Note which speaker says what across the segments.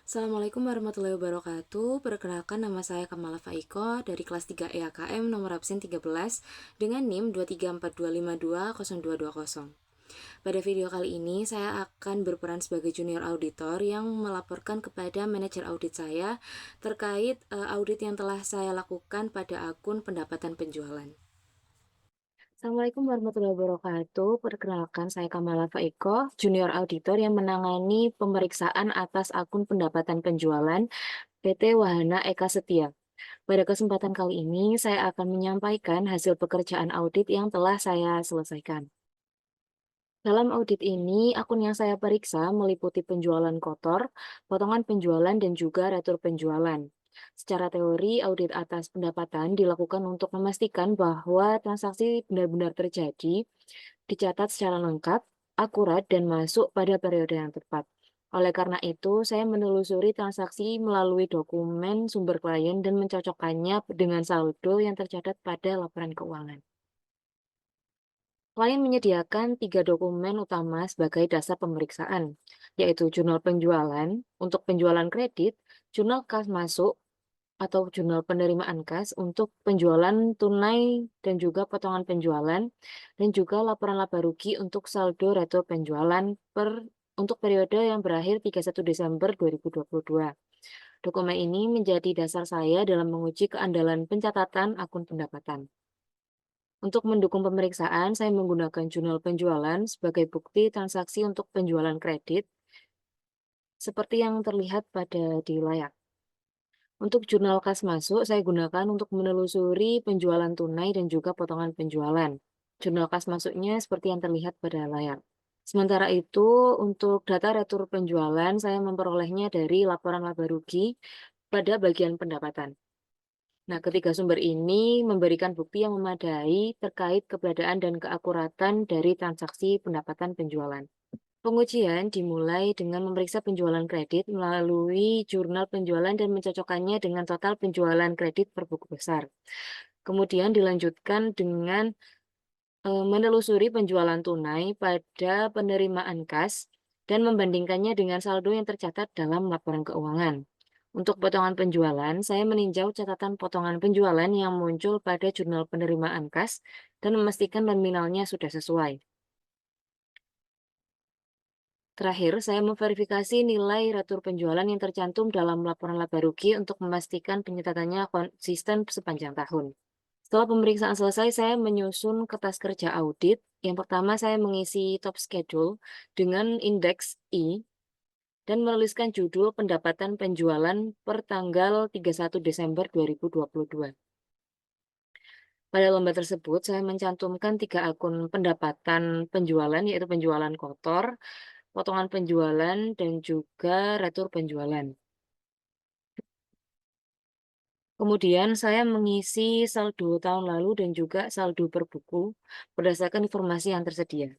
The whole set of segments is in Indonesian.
Speaker 1: Assalamualaikum warahmatullahi wabarakatuh. Perkenalkan, nama saya Kamala Faiko dari kelas 3 EAKM nomor absen 13 dengan NIM 23425220220. Pada video kali ini saya akan berperan sebagai junior auditor yang melaporkan kepada manajer audit saya terkait audit yang telah saya lakukan pada akun pendapatan penjualan. Assalamualaikum warahmatullahi wabarakatuh. Perkenalkan, saya Kamala Faiko, junior auditor yang menangani pemeriksaan atas akun pendapatan penjualan PT Wahana Eka Setia. Pada kesempatan kali ini, saya akan menyampaikan hasil pekerjaan audit yang telah saya selesaikan. Dalam audit ini, akun yang saya periksa meliputi penjualan kotor, potongan penjualan, dan juga retur penjualan. Secara teori, audit atas pendapatan dilakukan untuk memastikan bahwa transaksi benar-benar terjadi, dicatat secara lengkap, akurat, dan masuk pada periode yang tepat. Oleh karena itu, saya menelusuri transaksi melalui dokumen sumber klien dan mencocokkannya dengan saldo yang tercatat pada laporan keuangan. Klien menyediakan 3 dokumen utama sebagai dasar pemeriksaan, yaitu jurnal penjualan untuk penjualan kredit, jurnal kas masuk atau jurnal penerimaan kas untuk penjualan tunai dan juga potongan penjualan, dan juga laporan laba rugi untuk saldo retur penjualan untuk periode yang berakhir 31 Desember 2022. Dokumen ini menjadi dasar saya dalam menguji keandalan pencatatan akun pendapatan. Untuk mendukung pemeriksaan, saya menggunakan jurnal penjualan sebagai bukti transaksi untuk penjualan kredit, seperti yang terlihat di layar. Untuk jurnal kas masuk, saya gunakan untuk menelusuri penjualan tunai dan juga potongan penjualan. Jurnal kas masuknya seperti yang terlihat pada layar. Sementara itu, untuk data retur penjualan, saya memperolehnya dari laporan laba rugi pada bagian pendapatan. Nah, ketiga sumber ini memberikan bukti yang memadai terkait keberadaan dan keakuratan dari transaksi pendapatan penjualan. Pengujian dimulai dengan memeriksa penjualan kredit melalui jurnal penjualan dan mencocokkannya dengan total penjualan kredit per buku besar. Kemudian dilanjutkan dengan menelusuri penjualan tunai pada penerimaan kas dan membandingkannya dengan saldo yang tercatat dalam laporan keuangan. Untuk potongan penjualan, saya meninjau catatan potongan penjualan yang muncul pada jurnal penerimaan kas dan memastikan nominalnya sudah sesuai. Terakhir, saya memverifikasi nilai retur penjualan yang tercantum dalam laporan laba rugi untuk memastikan penyataannya konsisten sepanjang tahun. Setelah pemeriksaan selesai, saya menyusun kertas kerja audit. Yang pertama, saya mengisi top schedule dengan indeks I dan menuliskan judul pendapatan penjualan per tanggal 31 Desember 2022. Pada lembar tersebut, saya mencantumkan 3 akun pendapatan penjualan, yaitu penjualan kotor, potongan penjualan, dan juga retur penjualan. Kemudian saya mengisi saldo tahun lalu dan juga saldo per buku berdasarkan informasi yang tersedia.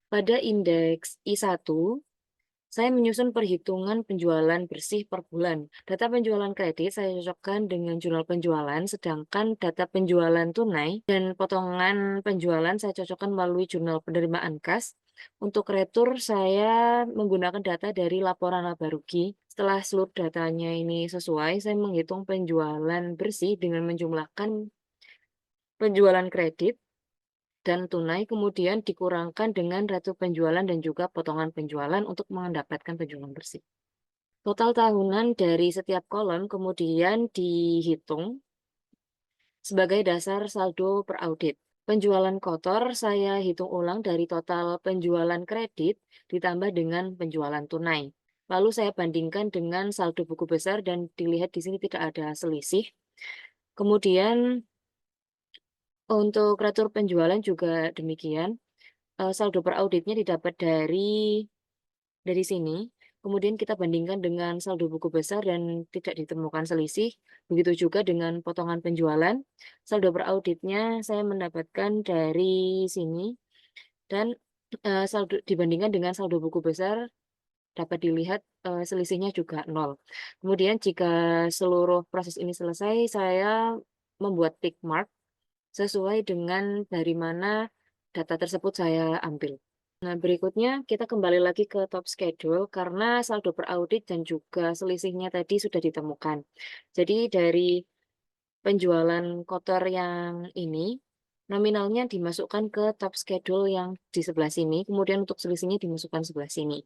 Speaker 1: Pada indeks I1, saya menyusun perhitungan penjualan bersih per bulan. Data penjualan kredit saya cocokkan dengan jurnal penjualan, sedangkan data penjualan tunai dan potongan penjualan saya cocokkan melalui jurnal penerimaan kas. Untuk retur, saya menggunakan data dari laporan laba rugi. Setelah seluruh datanya ini sesuai, saya menghitung penjualan bersih dengan menjumlahkan penjualan kredit dan tunai, kemudian dikurangkan dengan retur penjualan dan juga potongan penjualan untuk mendapatkan penjualan bersih. Total tahunan dari setiap kolom kemudian dihitung sebagai dasar saldo per audit. Penjualan kotor saya hitung ulang dari total penjualan kredit ditambah dengan penjualan tunai. Lalu saya bandingkan dengan saldo buku besar dan dilihat di sini tidak ada selisih. Kemudian untuk retur penjualan juga demikian. Saldo per auditnya didapat dari sini, kemudian kita bandingkan dengan saldo buku besar dan tidak ditemukan selisih. Begitu juga dengan potongan penjualan, saldo per auditnya saya mendapatkan dari sini dan saldo dibandingkan dengan saldo buku besar dapat dilihat selisihnya juga nol. Kemudian jika seluruh proses ini selesai, saya membuat tick mark sesuai dengan dari mana data tersebut saya ambil. Nah, berikutnya kita kembali lagi ke top schedule karena saldo per audit dan juga selisihnya tadi sudah ditemukan. Jadi dari penjualan kotor yang ini, nominalnya dimasukkan ke top schedule yang di sebelah sini, kemudian untuk selisihnya dimasukkan sebelah sini.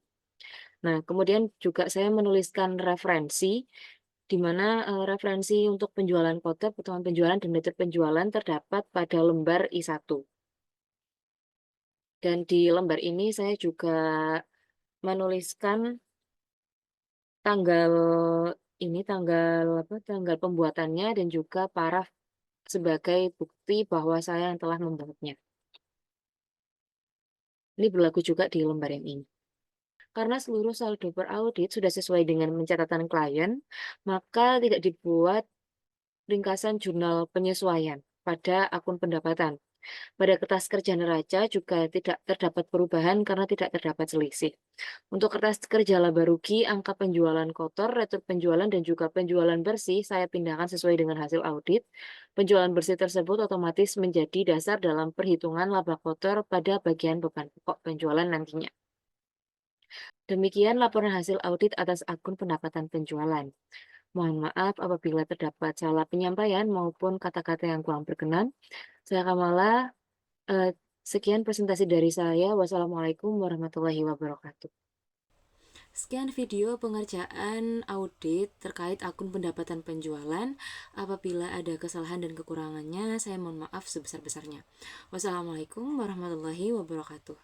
Speaker 1: Nah, kemudian juga saya menuliskan referensi, di mana referensi untuk penjualan kotor, potongan penjualan, dan detail penjualan terdapat pada lembar I1. Dan di lembar ini saya juga menuliskan tanggal tanggal apa, tanggal pembuatannya dan juga paraf sebagai bukti bahwa saya yang telah membuatnya. Ini berlaku juga di lembar yang ini. Karena seluruh saldo per audit sudah sesuai dengan pencatatan klien, maka tidak dibuat ringkasan jurnal penyesuaian pada akun pendapatan. Pada kertas kerja neraca juga tidak terdapat perubahan karena tidak terdapat selisih. Untuk kertas kerja laba rugi, angka penjualan kotor, retur penjualan, dan juga penjualan bersih saya pindahkan sesuai dengan hasil audit. Penjualan bersih tersebut otomatis menjadi dasar dalam perhitungan laba kotor pada bagian beban pokok penjualan nantinya. Demikian laporan hasil audit atas akun pendapatan penjualan. Mohon maaf apabila terdapat salah penyampaian maupun kata-kata yang kurang berkenan. Saya Kamala, sekian presentasi dari saya. Wassalamualaikum warahmatullahi wabarakatuh. Sekian video pengerjaan audit terkait akun pendapatan penjualan. Apabila ada kesalahan dan kekurangannya, saya mohon maaf sebesar-besarnya. Wassalamualaikum warahmatullahi wabarakatuh.